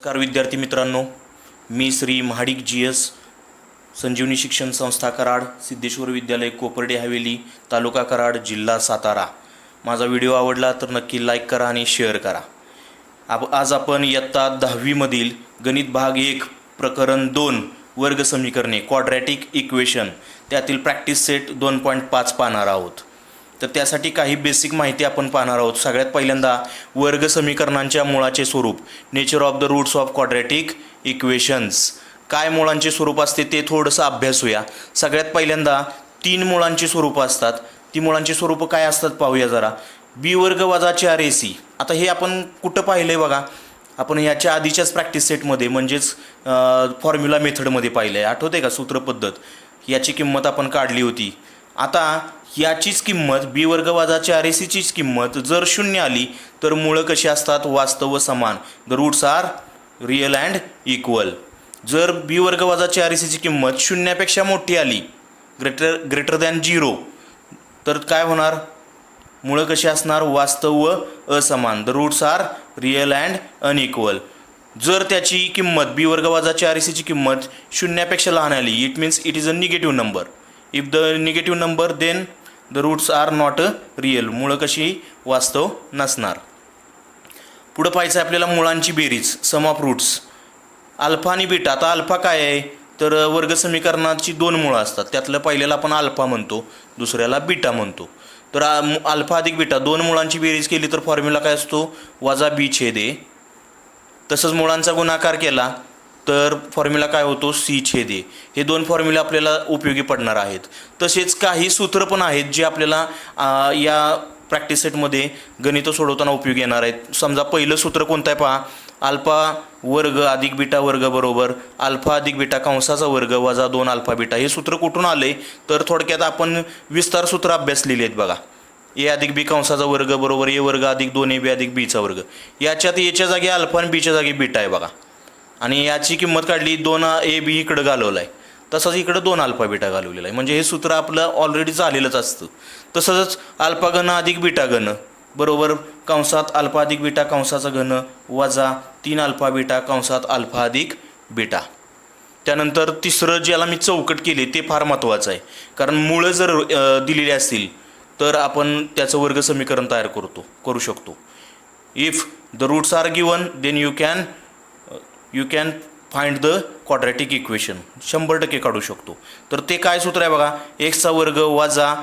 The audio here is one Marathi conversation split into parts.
नमस्कार विद्यार्थी मित्रांनो, मी श्री महाडिक GS संजीवनी शिक्षण संस्था कराड, सिद्धेश्वर विद्यालय कोपर्डे हवेली, तालुका कराड, जिल्हा सातारा. माझा व्हिडिओ आवडला तर नक्की लाईक करा आणि शेअर करा. आज आपण इयत्ता 10वी मधील गणित भाग 1 प्रकरण 2 वर्ग समीकरणे क्वाड्रॅटिक इक्वेशन त्यातील प्रॅक्टिस सेट 2.5 पाहणार आहोत. तर त्यासाठी काही बेसिक माहिती आपण पाहणार आहोत. सगळ्यात पहिल्यांदा वर्ग समीकरणांच्या मुळाचे स्वरूप, nature of the roots of quadratic equations. काय मुळांचे स्वरूप असते ते थोडंसं अभ्यासूया. सगळ्यात पहिल्यांदा 3 मुळांची स्वरूपं असतात. ती मुळांची स्वरूपं काय असतात पाहूया जरा. बी वर्ग वजा 4ac. आता हे आपण कुठं पाहिलं आहे बघा, आपण याच्या आधीच्याच प्रॅक्टिस सेटमध्ये म्हणजेच फॉर्म्युला मेथडमध्ये पाहिलं आहे. आठवते का सूत्रपद्धत? याची किंमत आपण काढली होती. आता याचीच किंमत बी वर्ग वजा 4ac किंमत जर 0 आली तर मुळं कशी असतात? वास्तव व समान. The roots are real and equal. जर बी वर्ग वजा 4ac किंमत 0पेक्षा मोठी आली, ग्रेटर दॅन 0, तर काय होणार? मुळं कशी असणार? वास्तव व असमान. The roots are real and unequal. जर त्याची किंमत बी वर्ग वजा 4ac किंमत 0पेक्षा लहान आली, it means it is a negative number. If the negative number then the roots are not real. मुळं कशी? वास्तव नसणार. पुढं पाहायचं आपल्याला मुळांची बेरीज, सम ऑफ रूट्स. अल्फा आणि बीटा. आता अल्फा काय आहे? तर वर्ग समीकरणाची 2 मुळं असतात. त्यातलं पहिल्याला आपण अल्फा म्हणतो, दुसऱ्याला बीटा म्हणतो. तर अल्फा अधिक बीटा 2 मुळांची बेरीज केली तर फॉर्म्युला काय असतो? वजा बी छेद ए. तसंच मुळांचा गुणाकार केला तर फॉर्म्युला काय होतो? सी छेद ए. हे 2 फॉर्म्युला आपल्याला उपयोगी पडणार आहेत. तसेच काही सूत्र पण आहेत जे आपल्याला या प्रॅक्टिस सेटमध्ये गणितं सोडवताना उपयोगी येणार आहेत. समजा पहिलं सूत्र कोणतं आहे पहा. अल्फा वर्ग अधिक बीटा वर्ग बरोबर अल्फा अधिक बीटा कंसाचा वर्ग वजा 2 अल्फा बीटा. हे सूत्र कुठून आले? तर थोडक्यात आपण विस्तार सूत्र अभ्यासलेली आहेत बघा. ए अधिक बी कंसाचा वर्ग बरोबर ए वर्ग अधिक 2ab अधिक बीचा वर्ग. याच्यात एच्या जागी अल्फा आणि बीच्या जागी बीटा आहे बघा. आणि याची किंमत काढली, 2ab इकडं घालवलं आहे, तसंच इकडं 2 अल्फा बीटा घालवलेला आहे. म्हणजे हे सूत्र आपलं ऑलरेडी झालेलंच असतं. तसंच अल्फा घन अधिक बीटा घन बरोबर कंसात अल्फा अधिक बीटा कंसाचा घन वजा 3 अल्फा बीटा कंसात अल्फा अधिक बीटा. त्यानंतर तिसरं ज्याला मी चौकट केले ते फार महत्त्वाचं आहे. कारण मुळं जर दिलेली असतील तर आपण त्याचं वर्ग समीकरण तयार करू शकतो. If the roots are given then you can find the quadratic equation. 100% काढू शकतो. तर ते काय सूत्र आहे बघा. एक्सचा वर्ग वजा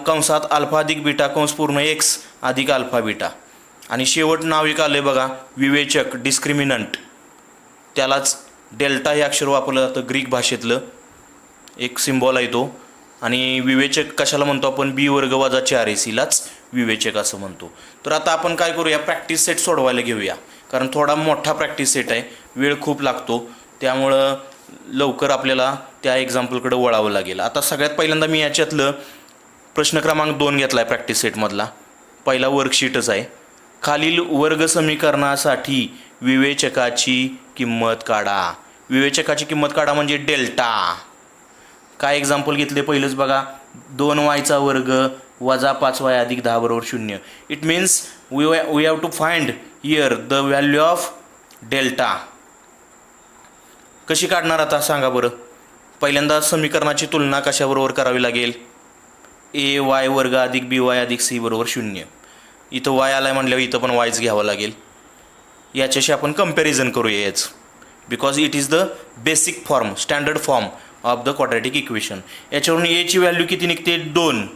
कंसात अल्फा अधिक बीटा कंस पूर्ण एक्स अधिक अल्फा बीटा. आणि शेवट नाव एक आलं आहे बघा, विवेचक, डिस्क्रिमिनंट. त्यालाच डेल्टा हे अक्षर वापरलं जातं. ग्रीक भाषेतलं एक सिम्बॉल आहे तो. आणि विवेचक कशाला म्हणतो आपण? बी वर्ग वजा 4ac विवेचक असं म्हणतो. तर आता आपण काय करूया? प्रॅक्टिस सेट सोडवायला घेऊया. कारण थोडा मोठा प्रॅक्टिस सेट आहे, वेळ खूप लागतो, त्यामुळं लवकर आपल्याला त्या एक्झाम्पलकडे वळावं लागेल. आता सगळ्यात पहिल्यांदा मी याच्यातलं प्रश्न क्रमांक 2 घेतला आहे प्रॅक्टिस सेटमधला. पहिला वर्कशीटच आहे. खालील वर्ग समीकरणासाठी विवेचकाची किंमत काढा. विवेचकाची किंमत काढा म्हणजे डेल्टा. काय एक्झाम्पल घेतले पहिलंच बघा. 2y वर्ग वजा 5y अधिक 10 बरोबर 0. It means we have to find here the value of delta. कशी काढणार आता सांगा बरं. पहिल्यांदा समीकरणाची तुलना कशाबरोबर करावी लागेल? ay वर्ग अधिक by अधिक c बरोबर 0. इथं y आला आहे म्हटल्यावर इथं पण yच घ्यावं लागेल. याच्याशी आपण कम्पॅरिझन करूया याच. Because it is the basic form, standard form of the quadratic equation. याच्यावरून ए ची व्हॅल्यू किती निघते? 2.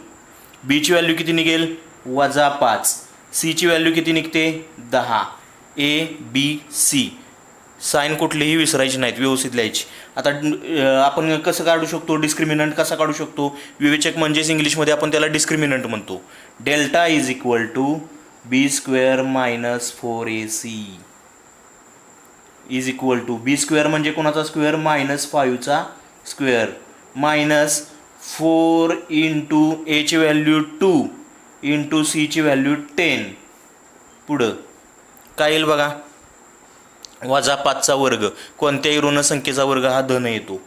बी ची व्हॅल्यू किती निघेल? वजा 5. सी ची व्हॅल्यू किती निघते? 10. ABC. साईन कुठलीही विसरायची नाहीत, व्यवस्थित लिहायची. आता आपण कसं काढू शकतो? डिस्क्रिमिनंट कसा काढू शकतो? विवेचक म्हणजेच इंग्लिशमध्ये आपण त्याला डिस्क्रिमिनंट म्हणतो. Delta is equal to b² minus 4ac is equal to b² म्हणजे कोणाचा स्क्वेअर? -5चा स्क्वेअर मायनस 4 इंटू ए ची व्हॅल्यू 2 इंटू सी ची व्हॅल्यू 10. पुढं काय येईल बघा? वजा 5चा वर्ग. कोणत्याही ऋण संख्येचा वर्ग हा धन येतो.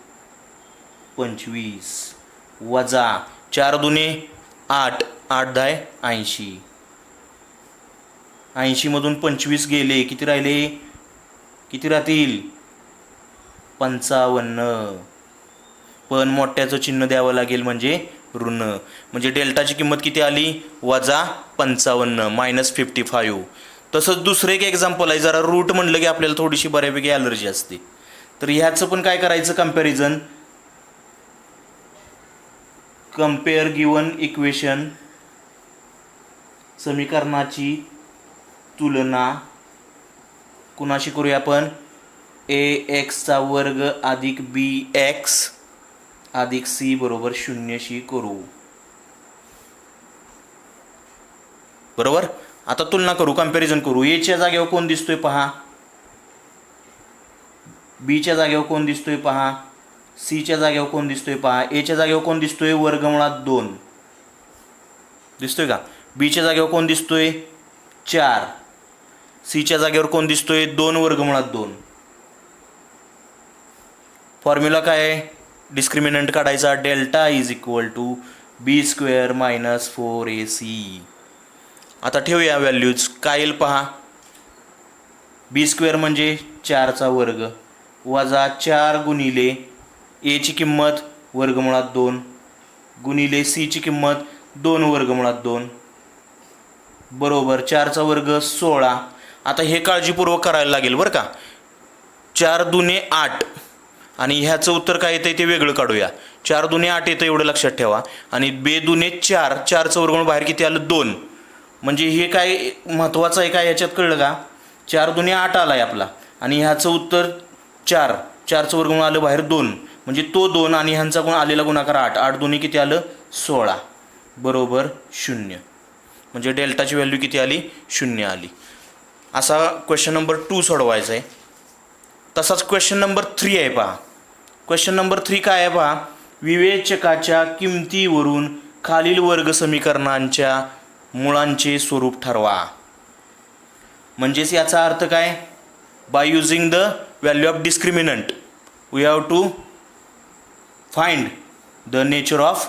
25 वजा 4 दुने 8, 8 10 80. 80 मधून 25 गेले, किती राहिले? किती राहतील? 55. पण मोठ्याचं चिन्ह द्यावं लागेल म्हणजे ऋण. म्हणजे डेल्टाची किंमत किती आली? -55 -55. तसंच दुसरं एक एक्झाम्पल आहे. जरा रूट म्हणलं की आपल्याला थोडीशी बऱ्यापैकी ॲलर्जी असते. तर ह्याचं पण काय करायचं कंपॅरिझन. कंपेअर गिवन इक्वेशन, समीकरणाची तुलना कुणाशी करूया आपण? ax² अधिक bx अधिक c बरोबर 0 शी करू. बरोबर. आता तुलना करू, कंपॅरिझन करू. एच्या जागेवर कोण दिसतोय पहा, बीच्या जागेवर कोण दिसतोय पहा, सीच्या जागेवर कोण दिसतोय पहा. एच्या जागेवर कोण दिसतोय? √2 दिसतोय का? बीच्या जागेवर कोण दिसतोय? 4. सीच्या जागेवर कोण दिसतोय? 2√2. फॉर्म्युला काय आहे? डिस्क्रिमिनंट काढायचा. Delta is equal to b² - 4ac. आता ठेवूया व्हॅल्यूज. काय येईल पहा. b² म्हणजे 4चा वर्ग वजा 4 गुणिले एची किंमत √2 गुणिले सीची किंमत 2√2 बरोबर 4चा वर्ग 16. आता हे काळजीपूर्वक करायला लागेल बरं का. 4 दुने 8 आणि ह्याचं उत्तर काय येतं ते वेगळं काढूया. 4 दुने 8 येतं एवढं लक्षात ठेवा. आणि 2 दुने 4, 4चं वर्गमूळ बाहेर किती आलं? 2. म्हणजे हे काय महत्त्वाचं आहे काय याच्यात कळलं का? 4 दुने 8 आला आहे आपला आणि ह्याचं उत्तर 4, 4चं वर्गमूळ आलं बाहेर 2. म्हणजे तो 2 आणि ह्यांचा गुण आलेला गुणाकार 8, 8 दुने किती आलं? 16 बरोबर 0. म्हणजे डेल्टाची व्हॅल्यू किती आली? 0 आली. असा क्वेश्चन नंबर 2 सोडवायचा आहे. तसाच क्वेश्चन नंबर 3 आहे पहा. क्वेश्चन नंबर 3 काय आहे पहा. विवेचकाच्या किमतीवरून खालील वर्ग समीकरणांच्या मुळांचे स्वरूप ठरवा. म्हणजेच याचा अर्थ काय? By using the value of discriminant we have to find the nature of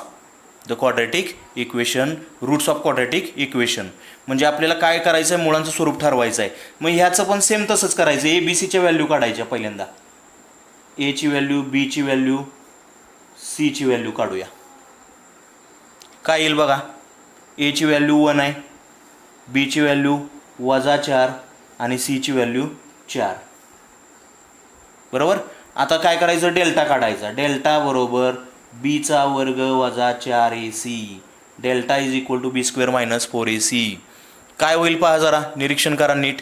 the quadratic equation, roots of quadratic equation. म्हणजे आपल्याला काय करायचं आहे? मुळांचं स्वरूप ठरवायचं आहे. मग ह्याचं पण सेम तसंच करायचं. ए बी सीच्या व्हॅल्यू काढायच्या. पहिल्यांदा एची व्हॅल्यू, बीची व्हॅल्यू, सीची व्हॅल्यू काढूया. काय येईल बघा. एची व्हॅल्यू 1 आहे, बीची व्हॅल्यू -4 आणि सीची व्हॅल्यू 4 बरोबर. आता काय करायचं? डेल्टा काढायचा. डेल्टा बरोबर बीचा वर्ग वजा 4ac. Delta is equal to b² - 4ac. काय होईल पहा जरा, निरीक्षण करा नीट.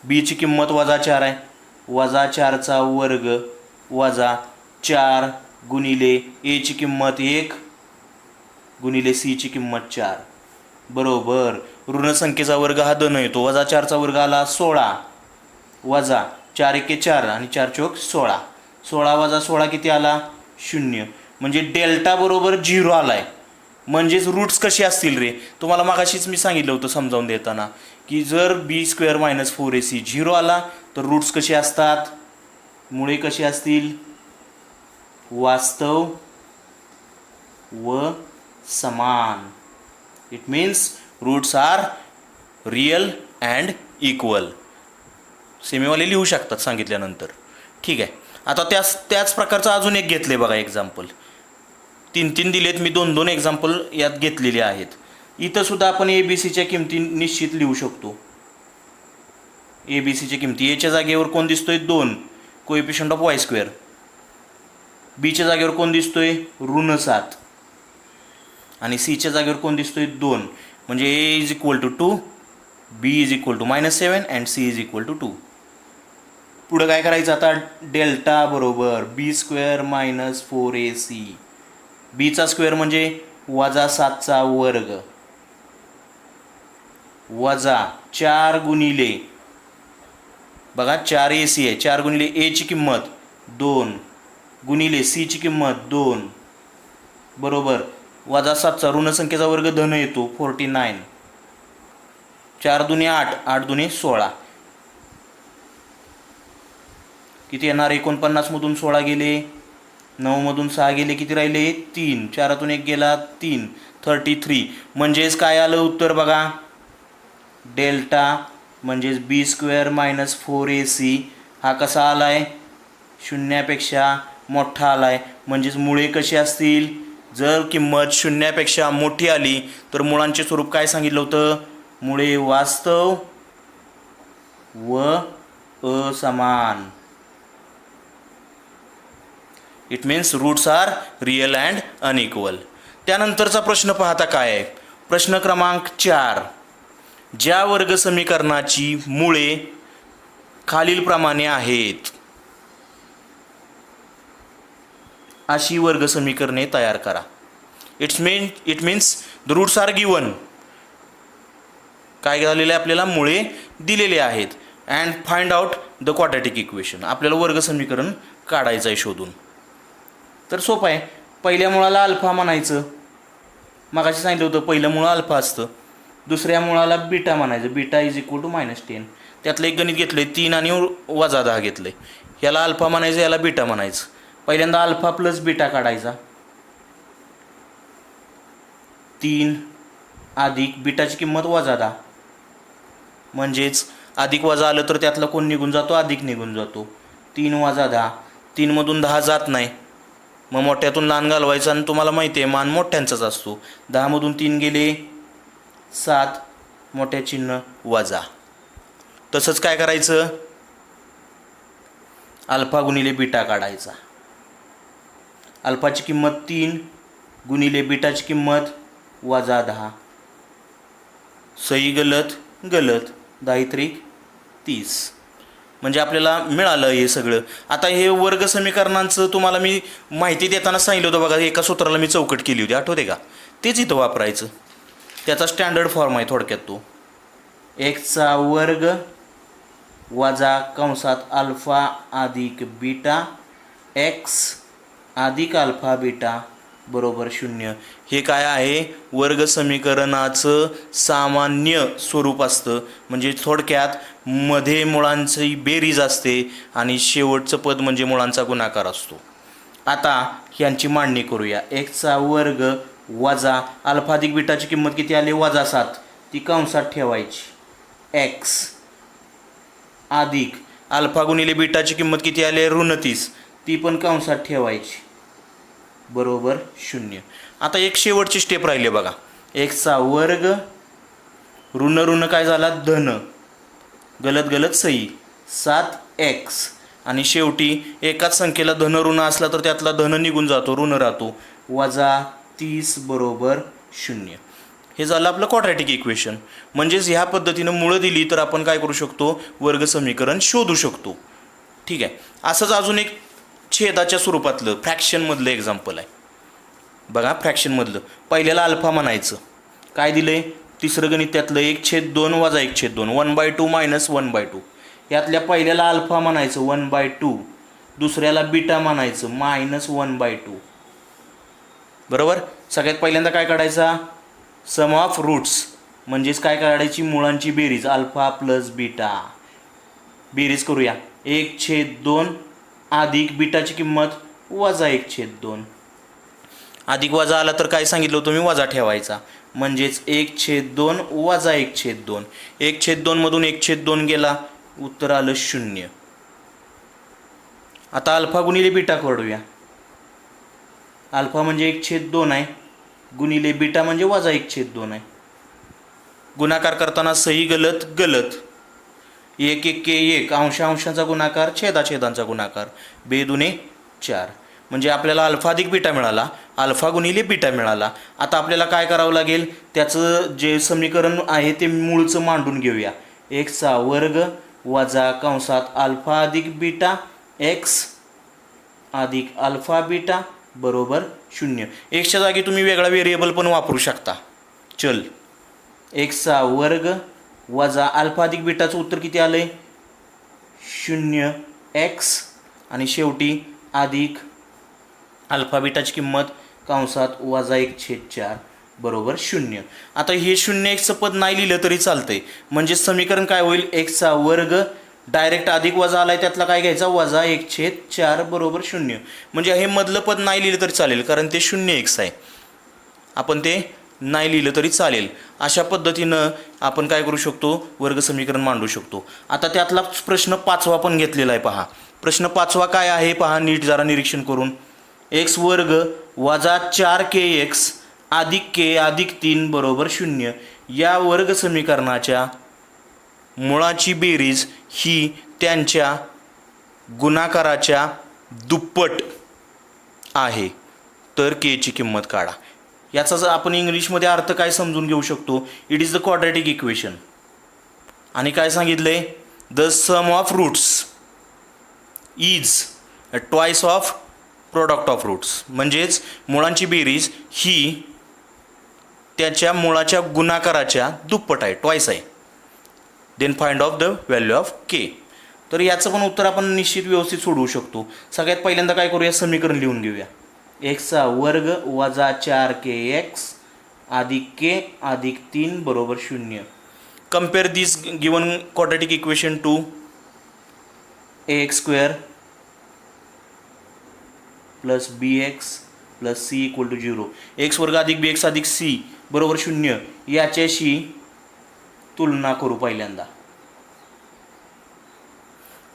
बीची किंमत -4 आहे, वजा 4चा वर्ग वजा 4 गुणिले एची किंमत 1 गुणिले सीची किंमत 4 बरोबर ऋण संख्येचा वर्ग हा धन येतो. वजा 4चा वर्ग आला 16 वजा 4 एके 4 आणि 4 चौक 16. 16 वजा 16 किती आला? 0. म्हणजे डेल्टा बरोबर 0 आलाय. म्हणजेच रूट्स कशी असतील रे? तुम्हाला मागाशीच मी सांगितलं होतं समजावून देताना की जर b² - 4ac 0 आला तर रूट्स कशी असतात? मुळे कशी असतील? वास्तव व समान. It means roots are real and equal. सेमीवाले लिहू शकतात सांगितल्यानंतर. ठीक आहे. आता त्याच प्रकारचं अजून एक घेतले बघा एक्झाम्पल. 3 दिलेत मी, 2 एक्झाम्पल यात घेतलेले आहेत. इथं सुद्धा आपण ABCच्या किमती निश्चित लिहू शकतो. ABCच्या किमती. एच्या जागेवर कोण दिसतोय? 2 कोएफिशियंट ऑफ y². बीच्या जागेवर कोण दिसतोय? -7 आणि सीच्या जागेवर कोण दिसतोय? 2. म्हणजे A is equal to 2, B is equal to -7 and C is equal to 2. पुढं काय करायचं आता? डेल्टा बरोबर b² - 4ac. बीचा स्क्वेअर म्हणजे वजा 7चा वर्ग वजा 4 गुणिले बघा 4ac आहे, 4 गुणिले एची किंमत 2 गुणिले सीची किंमत 2 बरोबर वजा 7चा ऋण संख्येचा वर्ग धन येतो 49. 4 दुने 8, 8 दुने 16 किती येणार? 49 मधून 16 गेले, 9 मधून 6 गेले, किती राहिले? 3. 4तून 1 गेला 3, 33. म्हणजेच काय आलं उत्तर बघा. डेल्टा म्हणजेच b² - 4ac हा कसा आलाय, शून्यापेक्षा मोठा आलाय. म्हणजेच मुळे कशी असतील, जर किंमत शून्यापेक्षा मोठी आली तर मुळांचे स्वरूप काय सांगितलं होतं, मुळे वास्तव व असमान. It means roots are real and unequal. त्यानंतरचा प्रश्न पाहता काय आहे, प्रश्न क्रमांक 4. ज्या वर्ग समीकरणाची मुळे खालीलप्रमाणे आहेत अशी वर्ग समीकरणे तयार करा. It means the roots are given. काय झालेले आपल्याला, मुळे दिलेले आहेत. And find out the quadratic equation. आपल्याला वर्ग समीकरण काढायचं आहे शोधून. तर सोपं आहे. पहिल्या मुळाला अल्फा म्हणायचं, मगाशी सांगितलं होतं पहिलं मुळं अल्फा असतं. दुसऱ्या मुळाला बीटा म्हणायचं, बीटा इज इक्वल टू -10. त्यातलं एक गणित घेतलं आहे 3 आणि -10 घेतलं आहे. ह्याला अल्फा म्हणायचं, याला बीटा म्हणायचं. पहिल्यांदा अल्फा प्लस बीटा काढायचा. 3 अधिक बीटाची किंमत -10. म्हणजेच अधिक वजा आलं तर त्यातलं कोण निघून जातो, अधिक निघून जातो. 3 - 10, 3 मधून 10 जात नाही, मग मोठ्यातून लहान घालवायचं. आणि तुम्हाला माहिती आहे मान मोठ्यांचाच असतो. 10 मधून 3 गेले 7, मोठ्या चिन्ह वजा. तसंच काय करायचं, अल्फा गुणिले बीटा काढायचा. अल्फाची किंमत 3 गुणिले बीटाची किंमत -10. सही गलत गलत, 10 - 30. म्हणजे आपल्याला मिळालं हे सगळं. आता हे वर्ग समीकरणांचं तुम्हाला मी माहिती देताना सांगितलं होतं बघा, एका सूत्राला मी चौकट केली होती, आठवते का? तेच इथं वापरायचं. त्याचा स्टँडर्ड फॉर्म आहे थोडक्यात तो. एक्सचा वर्ग वजा कंसात अल्फा अधिक बीटा एक्स अधिक अल्फा बीटा बरोबर 0. हे काय आहे, वर्ग समीकरणाचं सामान्य स्वरूप असतं. म्हणजे थोडक्यात मध्ये मुळांची बेरीज असते आणि शेवटचं पद म्हणजे मुळांचा गुणाकार असतो. आता ह्यांची मांडणी करूया. एक्सचा वर्ग वजा अल्फा अधिक बीटाची किंमत किती आली, -7. ती कंसात ठेवायची. एक्स अधिक अल्फा गुणिले बीटाची किंमत किती आली, -30. ती पण कंसात ठेवायची बरोबर 0. आता एक शेवटची स्टेप राहिली बघा. एक्सचा वर्ग ऋण ऋण काय झाला, धन, गलत गलत सही, 7x. आणि शेवटी एकाच संख्येला धन ऋण असला तर त्यातला धन निघून जातो, ऋण राहतो, -30 बरोबर 0. हे झालं आपलं क्वाड्रॅटिक इक्वेशन. म्हणजेच ह्या पद्धतीनं मुळं दिली तर आपण काय करू शकतो, वर्ग समीकरण शोधू शकतो. ठीक आहे. असंच अजून एक छेदाच्या स्वरूपातलं फ्रॅक्शनमधलं एक्झाम्पल आहे बघा. फ्रॅक्शनमधलं पहिल्याला अल्फा म्हणायचं. काय दिलंय, तिसरं गणित त्यातलं 1/2 वजा 1/2, 1/2 - 1/2. यातल्या पहिल्याला अल्फा म्हणायचं 1/2, दुसऱ्याला बीटा म्हणायचं -1/2. बरोबर. सगळ्यात पहिल्यांदा काय काढायचा, सम ऑफ रूट्स. म्हणजेच काय काढायची, मुळांची बेरीज, अल्फा प्लस बीटा. बेरीज करूया. 1/2 अधिक बीटाची किंमत वजा 1/2. अधिक वजा आला तर काय सांगितलं होतं मी, वजा ठेवायचा. म्हणजेच 1/2 वजा 1/2. 1/2 मधून 1/2 गेला, उत्तर आलं 0. आता अल्फा गुणिले बीटा काढूया. अल्फा म्हणजे 1/2 आहे, गुणिले बीटा म्हणजे वजा 1/2 आहे. गुणाकार करताना सही गलत गलत, 1 1 1, अंशांचा गुणाकार, छेदांचा गुणाकार, 2 दुणे 4. म्हणजे आपल्याला अल्फा अधिक बीटा मिळाला, अल्फा गुणिले बीटा मिळाला. आता आपल्याला काय करावं लागेल, त्याचं जे समीकरण आहे ते मूळचं मांडून घेऊया. एक्सचा वर्ग वजा कंसात अल्फा अधिक बीटा एक्स अधिक अल्फा बीटा बरोबर 0. एक्सच्या जागी तुम्ही वेगळा व्हेरिएबल पण वापरू शकता, चल. एक्सचा वर्ग वजा अल्फा अधिक बीटाचं उत्तर किती आलंय, 0x. आणि शेवटी अधिक अल्फा बीटाची किंमत कंसात वजा 1/4 बरोबर 0. आता हे 0x पद नाही लिहिलं तरी चालतंय. म्हणजे समीकरण काय होईल, एक्सचा वर्ग डायरेक्ट अधिक वजा आलाय त्यातला काय घ्यायचा, वजा 1/4 बरोबर 0. म्हणजे हे मधलं पद नाही लिहिलं तरी चालेल, कारण ते 0x आहे. आपण ते नाही लिहिलं तरी चालेल. अशा पद्धतीनं आपण काय करू शकतो, वर्गसमीकरण मांडू शकतो. आता त्यातला प्रश्न 5वा पण घेतलेला आहे पहा. प्रश्न 5वा काय आहे पहा, नीट जरा निरीक्षण करून. एक्स वर्ग वजा 4kx अधिक के अधिक 3 बरोबर 0 या वर्गसमीकरणाच्या मुळाची बेरीज ही त्यांच्या गुणाकाराच्या दुप्पट आहे, तर केची किंमत काढा. याचा आपण इंग्लिशमध्ये अर्थ काय समजून घेऊ शकतो, it is the quadratic equation. आणि काय सांगितलंय, the sum of roots is twice of product of roots. म्हणजेच मुळांची बेरीज ही त्याच्या मुळाच्या गुणाकाराच्या दुप्पट आहे, ट्वाइस आहे. Then find of the value of K. तर याचं पण उत्तर आपण निश्चित व्यवस्थित सोडवू शकतो. सगळ्यात पहिल्यांदा काय करूया, समीकरण लिहून घेऊया. एक्सचा वर्ग वजा 4kx अधिक के अधिक 3 बरोबर 0. Compare this given quadratic equation to ax² plus bx plus c equal to 0. X वर्ग अधिक bx अधिक c बरोबर 0 याच्याशी तुलना करू. पहिल्यांदा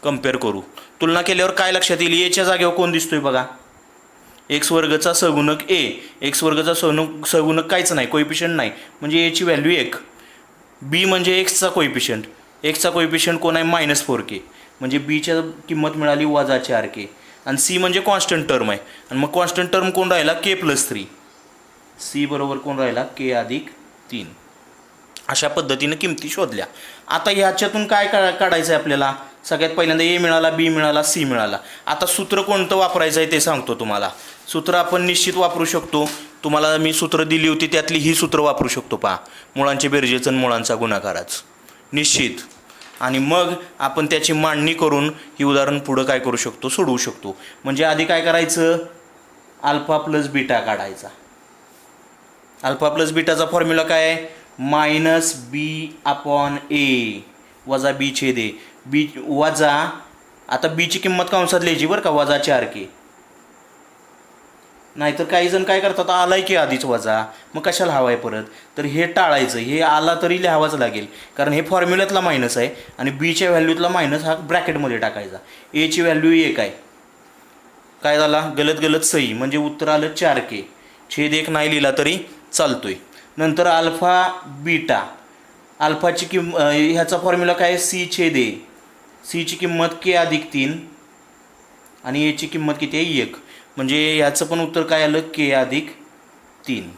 कम्पेअर करू. तुलना केल्यावर काय लक्षात येईल, एच्या जागेवर कोण दिसतोय बघा, एक्स वर्गचा सगुणक ए. एक्स वर्गचा सगुणक काहीच नाही, कोइफिशियंट नाही, म्हणजे एची व्हॅल्यू 1. बी म्हणजे एक्सचा कोइफिशियंट. एक्सचा कोइफिशियंट कोण आहे, -4k, म्हणजे बीच्या किंमत मिळाली वजा 4k. आणि सी म्हणजे कॉन्स्टंट टर्म आहे, आणि मग कॉन्स्टंट टर्म कोण राहिला, k+3. सी बरोबर कोण राहिला, k अधिक 3. अशा पद्धतीनं किमती शोधल्या. आता ह्याच्यातून काय काढायचं आहे आपल्याला, सगळ्यात पहिल्यांदा ए मिळाला, बी मिळाला, सी मिळाला. आता सूत्र कोणतं वापरायचं आहे ते सांगतो तुम्हाला. सूत्र आपण निश्चित वापरू शकतो. तुम्हाला मी सूत्र दिली होती त्यातली ही सूत्र वापरू शकतो पहा, मुळांचे बेरजेचं आणि मुळांचा गुणाकाराचं निश्चित. आणि मग आपण त्याची मांडणी करून ही उदाहरण पुढं काय करू शकतो, सोडवू शकतो. म्हणजे आधी काय करायचं, अल्फा प्लस बीटा काढायचा. अल्फा प्लस बीटाचा फॉर्म्युला काय आहे, -b/a वजा b छेद a. बी वजा, आता बीची किंमत कंसात लिहायची बरं का, वजा 4k. नाहीतर काही जण काय करतात, आलाय की आधीच वजा, मग कशाला हवा आहे परत, तर हे टाळायचं. हे आला तरी लिहावाच लागेल, कारण हे फॉर्म्युल्यातला मायनस आहे आणि बीच्या व्हॅल्यूतला मायनस हा ब्रॅकेटमध्ये टाकायचा. एची व्हॅल्यू 1 आहे. काय झाला, गलत सही, म्हणजे उत्तर आलं 4k. छेद 1 नाही लिहिला तरी चालतोय. नंतर अल्फा बीटा, अल्फाची ह्याचा फॉर्म्युला काय, c छेद a. सीची किंमत k अधिक 3 आणि एची किंमत किती आहे, 1. म्हणजे याचं पण उत्तर काय आलं, k अधिक 3.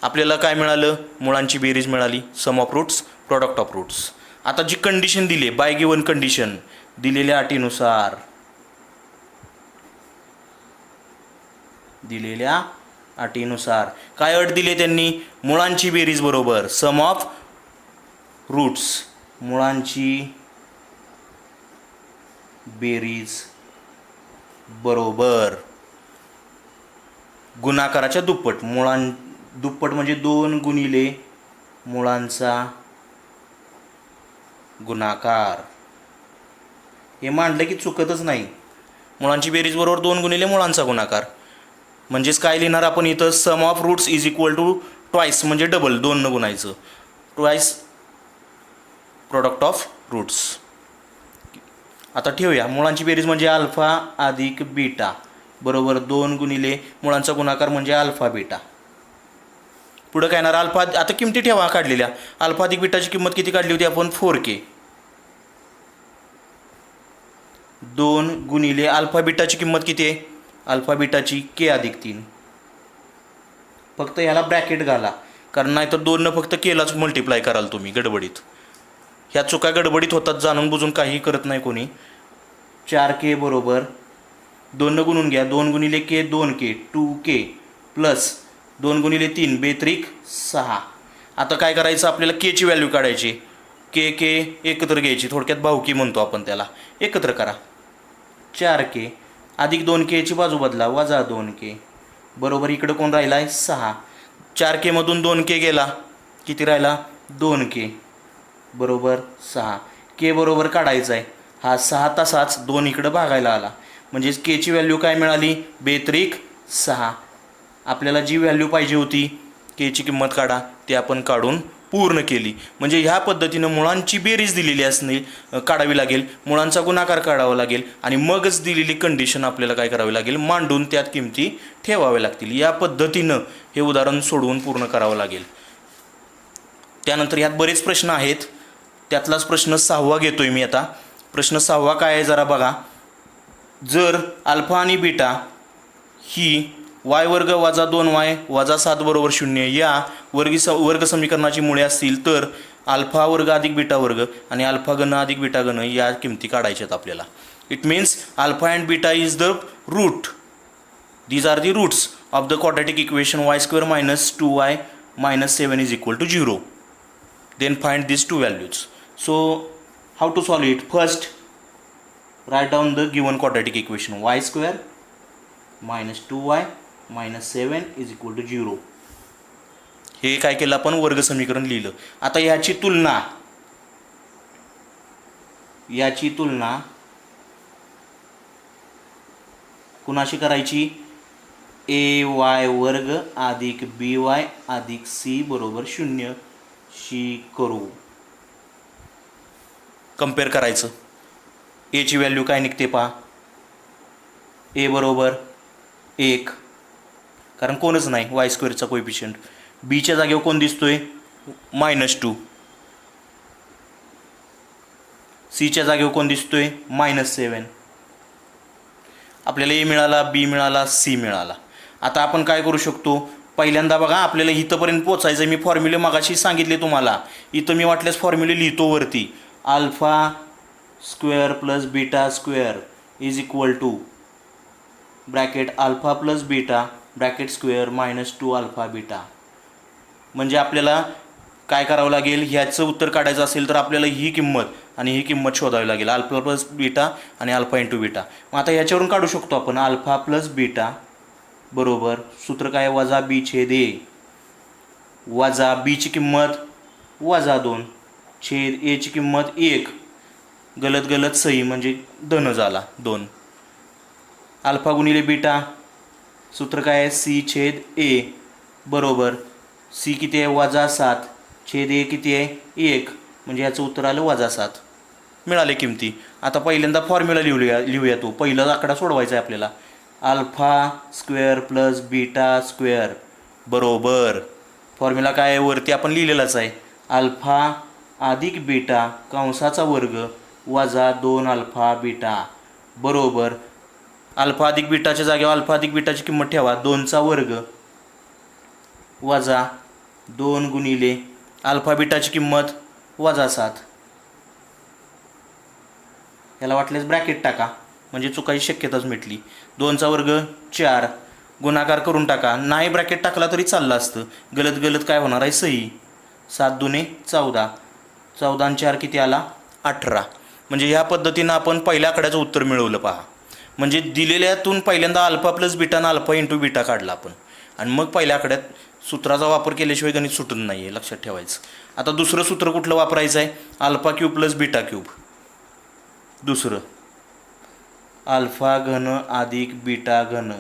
आपल्याला काय मिळालं, मुळांची बेरीज मिळाली, sum of roots, product of roots. आता जी कंडिशन दिली, बाय गिवन कंडिशन, दिलेल्या अटीनुसार काय अट दिली त्यांनी, मुळांची बेरीज बरोबर सम ऑफ रूट्स, मुळांची बेरीज बरोबर गुणाकाराच्या दुप्पट. दुप्पट म्हणजे 2 गुणिले मुळांचा गुणाकार. हे मांडलं की चुकतच नाही, मुळांची बेरीज बरोबर 2 गुणिले मुळांचा गुणाकार. म्हणजेच काय लिहिणार आपण इथं, sum of roots is equal to twice, म्हणजे डबल, 2 न गुणायचं, ट्वाइस प्रोडक्ट ऑफ रूट्स. आता ठेवूया, मुळांची बेरीज म्हणजे अल्फा अधिक बीटा बरोबर 2 गुणिले मुळांचा गुणाकार म्हणजे अल्फा बीटा. पुढं काय येणार, अल्फा, आता किमती ठेवा काढलेल्या. अल्फा अधिक बीटाची किंमत किती काढली होती आपण, 4k. 2 गुणिले अल्फा बीटाची किंमत किती आहे, अल्फा बीटाची k अधिक 3. फक्त ह्याला ब्रॅकेट घाला, कारण नाहीतर 2 न फक्त केलाच मल्टिप्लाय कराल तुम्ही गडबडीत. ह्या चुका गडबडीत होतात, जाणून बुजून काही करत नाही कोणी. 4k बरोबर 2 न गुणून घ्या, 2 गुणिले k 2k, 2k प्लस 2 गुणिले 3 बेत्रिक 6. आता काय करायचं, आपल्याला केची व्हॅल्यू काढायची. के एकत्र घ्यायची, थोडक्यात भाऊकी म्हणतो आपण त्याला. एकत्र करा, 4k अधिक 2k ची बाजू बदला, वजा 2k बरोबर इकडं कोण राहिला आहे, 6. 4k मधून 2k गेला, किती राहिला, 2k बरोबर 6. k बरोबर काढायचा आहे, हा 6 तासाच 2 इकडं भागायला आला, म्हणजेच केची व्हॅल्यू काय मिळाली, बेत्रिक 6. आपल्याला जी व्हॅल्यू पाहिजे होती केची किंमत काढा, ते आपण काढून पूर्ण केली. म्हणजे ह्या पद्धतीनं मुळांची बेरीज दिलेली असणे काढावी लागेल, मुळांचा गुणाकार काढावा लागेल आणि मगच दिलेली कंडिशन आपल्याला काय करावी लागेल, मांडून त्यात किमती ठेवाव्या लागतील. या पद्धतीनं हे उदाहरण सोडवून पूर्ण करावं लागेल. त्यानंतर ह्यात बरेच प्रश्न आहेत, त्यातलाच प्रश्न 6वा घेतोय मी आता. प्रश्न 6वा काय आहे जरा बघा. जर अल्फा आणि बीटा ही y वर्ग वजा 2y वजा 7 बरोबर 0 या वर्ग समीकरणाची मुळे असतील तर अल्फा वर्ग अधिक बीटा वर्ग आणि अल्फा घन अधिक बीटा घन या किमती काढायच्यात आपल्याला. It means alpha and beta is the root. These are the roots of the quadratic equation y² minus 2y minus 7 is equal to 0. Then find these two values. So how to solve it? First, write down the given quadratic equation. y² minus 2y minus 7 is equal to 0. हे काय केलं आपण, वर्ग समीकरण लिहिलं. आता याची तुलना कुणाशी करायची, ay वर्ग अधिक by अधिक c बरोबर 0 शी करू. कंपेअर करायचं. a ची व्हॅल्यू काय निघते पहा, a बरोबर 1, कारण कोणच नाही y² कोएफिशियंट. बीच्या जागेवर कोण दिसतोय, -2. सीच्या जागेवर कोण दिसतोय, -7. आपल्याला a मिळाला, b मिळाला, c मिळाला. आता आपण काय करू शकतो, पहिल्यांदा बघा आपल्याला इथंपर्यंत पोचायचं. मी फॉर्म्युले मगाशी सांगितले तुम्हाला, इथं मी वाटल्यास फॉर्म्युले लिहितो वरती. Alpha square plus beta square is equal two bracket alpha plus beta bracket square -2 alpha beta. म्हणजे आपल्याला काय करावं लागेल, ह्याचं उत्तर काढायचं असेल तर आपल्याला ही किंमत आणि ही किंमत शोधावी लागेल, अल्फा प्लस बीटा आणि अल्फा इंटू बीटा. मग आता ह्याच्यावरून काढू शकतो आपण अल्फा प्लस बीटा बरोबर सूत्र काय, वजा बी छेद ए, वजा बीची किंमत वजा 2 छेद एची किंमत 1, गलत गलत सही म्हणजे धन झाला 2. अल्फा गुणिले बीटा सूत्र काय आहे, सी छेद ए बरोबर सी किती आहे, वजा 7 छेद ए किती आहे, 1, म्हणजे याचं उत्तर आलं वजा 7. मिळाले किमती. आता पहिल्यांदा फॉर्म्युला लिहूया तो. पहिला आकडा सोडवायचा आहे आपल्याला. Alpha square plus beta square बरोबर फॉर्म्युला काय आहे, वरती आपण लिहिलेलाच आहे, अल्फा अधिक बीटा कंसाचा वर्ग वजा 2 अल्फा बीटा बरोबर अल्फा अधिक बीटाच्या जागेवर अल्फा अधिक बीटाची किंमत ठेवा, 2चा वर्ग वजा 2 गुणिले अल्फा बीटाची किंमत वजा 7. याला वाटल्यास ब्रॅकेट टाका म्हणजे चुकायची शक्यताच मिटली. 2चा वर्ग 4, गुणाकार करून टाका. नाही ब्रॅकेट टाकला तरी चाललं असतं, गलत गलत काय होणार आहे, सही. 7 दुने 14, 14 आणि 4 किती आला, 18. म्हणजे ह्या पद्धतीनं आपण पहिल्या आकड्याचं उत्तर मिळवलं पहा. म्हणजे दिलेल्यातून पहिल्यांदा अल्फा प्लस बीटा आणि अल्फा इंटू बीटा काढला आपण आणि मग पहिल्या आकड्यात सूत्राचा वापर केल्याशिवाय गणित सुटत नाही आहे, लक्षात ठेवायचं. आता दुसरं सूत्र कुठलं वापरायचं आहे, alpha cube plus beta cube. दुसरं अल्फा घन अधिक बीटा घन.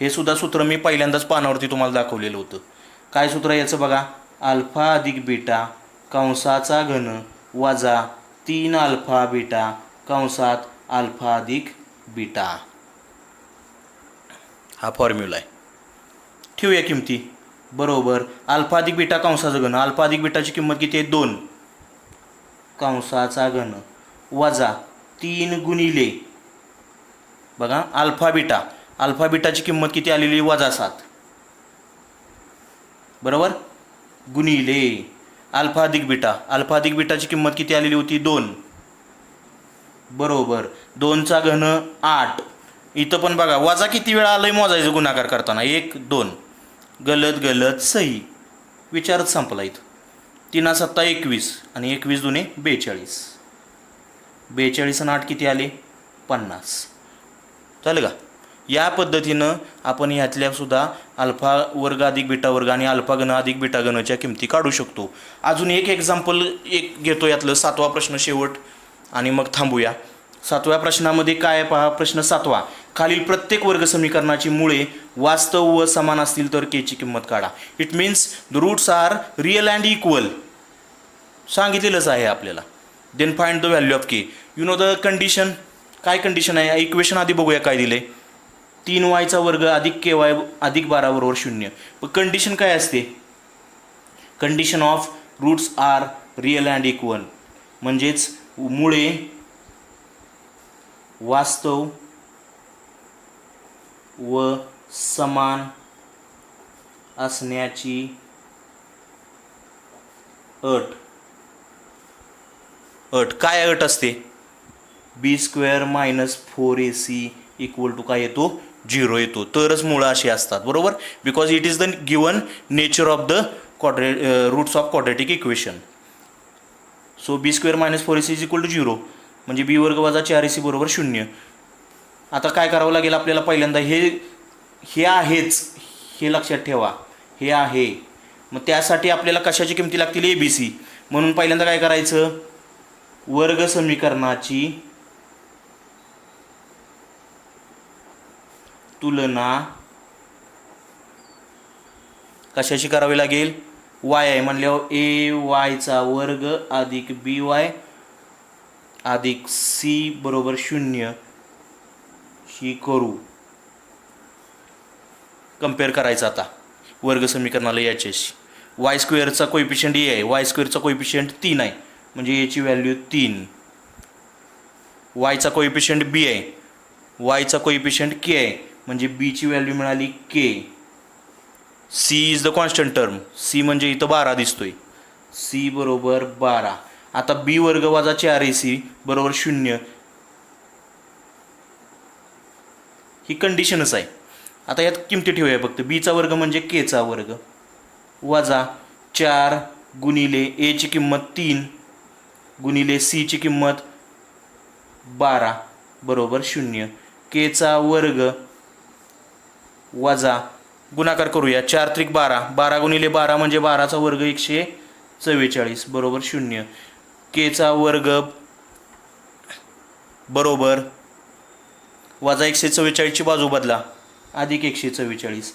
हे सुद्धा सूत्र मी पहिल्यांदाच पानावरती तुम्हाला दाखवलेलं होतं. काय सूत्र आहे याचं बघा, अल्फा अधिक बीटा कंसाचा घन वजा 3 अल्फा बीटा कंसात अल्फा अधिक बीटा. हा फॉर्म्युला आहे. ठेवूया किमती बरोबर अल्फा अधिक बीटा कंसाचा घन. अल्फा अधिक बीटाची किंमत किती आहे, 2 कंसाचा घन वजा 3 गुणिले बघा अल्फा बीटाची किंमत किती आलेली, वजा 7 बरोबर गुणिले अल्फा अधिक बीटाची किंमत किती आलेली होती, 2 बरोबर 2चा घन 8. इथं पण बघा वजा किती वेळा आलंय मोजायचं गुणाकार करताना, 1 2, गलत गलत सही. विचारच संपला इथं. 3 7 21 आणि 21 दुने 42. 42 आणि 8 किती आले, 50. चालेल का. या पद्धतीनं आपण ह्यातल्या सुद्धा अल्फा वर्ग अधिक बीटा वर्ग आणि अल्फा घन अधिक बीटा घनच्या किमती काढू शकतो. अजून एक एक्झाम्पल घेतो यातलं 7वा प्रश्न शेवट आणि मग थांबूया. सातव्या प्रश्नामध्ये काय आहे पहा. प्रश्न 7वा. खालील प्रत्येक वर्ग समीकरणाची मुळे वास्तव व समान असतील तर के ची किंमत काढा. It means the roots are real and equal सांगितलेलंच आहे आपल्याला. Then find the value of k. You know the condition. काय कंडिशन आहे इक्वेशन आधी बघूया काय दिले. 3y वर्ग अधिक ky अधिक 12 बरोबर 0. पण कंडिशन काय असते. Condition of roots are real and equal म्हणजेच मुळे वास्तव व समान असण्याची अट. काय अट असते. b² - 4ac = काय येतो 0 येतो. तरच मुळं अशी असतात बरोबर. Because it is the given nature of the roots of quadratic equation. So b² - 4ac = 0 म्हणजे b² - 4ac बरोबर 0. आता काय करावं लागेल आपल्याला. पहिल्यांदा हे आहेच हे लक्षात ठेवा. हे आहे. मग त्यासाठी आपल्याला कशाची किमती लागतील abc. म्हणून पहिल्यांदा काय करायचं वर्ग समीकरणाची तुलना कशाशी करावी लागेल. y आहे म्हणल्यावर ay² अधिक by अधिक c बरोबर 0 ही करू. कंपेअर करायचं आता वर्ग समीकरणाला याच्याशी. y² कोइफिशियंट a आहे. y² कोइफिशियंट 3 आहे म्हणजे याची व्हॅल्यू 3. y कोइफिशियंट b आहे. y कोइफिशियंट k आहे म्हणजे b ची व्हॅल्यू मिळाली k. c is the constant term. c म्हणजे इथं 12 दिसतोय. c बरोबर 12. आता b² - 4ac बरोबर 0 ही कंडिशनच आहे. आता यात किमती ठेवूया फक्त. b² म्हणजे k² वजा 4 गुणिले a ची किंमत 3 गुणिले c ची किंमत 12 बरोबर 0. k² वजा गुणाकार करूया 4 त्रिक 12. 12 गुणिले 12 म्हणजे 12² 144 बरोबर 0. k² बरोबर वजा 144 ची बाजू बदला अधिक 144.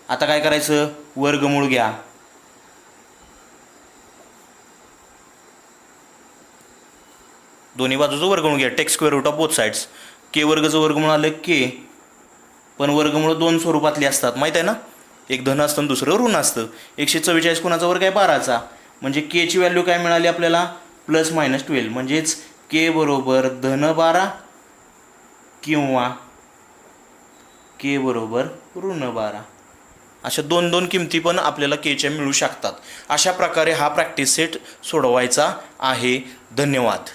आता काय करायचं वर्गमूळ घ्या. दोन्ही बाजूचं वर्गमूळ घ्या. Take square root of both sides. k² वर्गमूळ आलं k. पण वर्गमूळ 2 स्वरूपातली असतात माहीत आहे ना. एक धन असतं आणि दुसरं ऋण असतं. 144 कुणाचा वर्ग आहे 12चा. म्हणजे k ची व्हॅल्यू काय मिळाली आपल्याला +-12 म्हणजेच k बरोबर धन 12 किंवा k बरोबर ऋण 12. अशा 2 किमती पण आपल्याला केच्या मिळू शकतात. अशा प्रकारे हा प्रॅक्टिस सेट सोडवायचा आहे. धन्यवाद.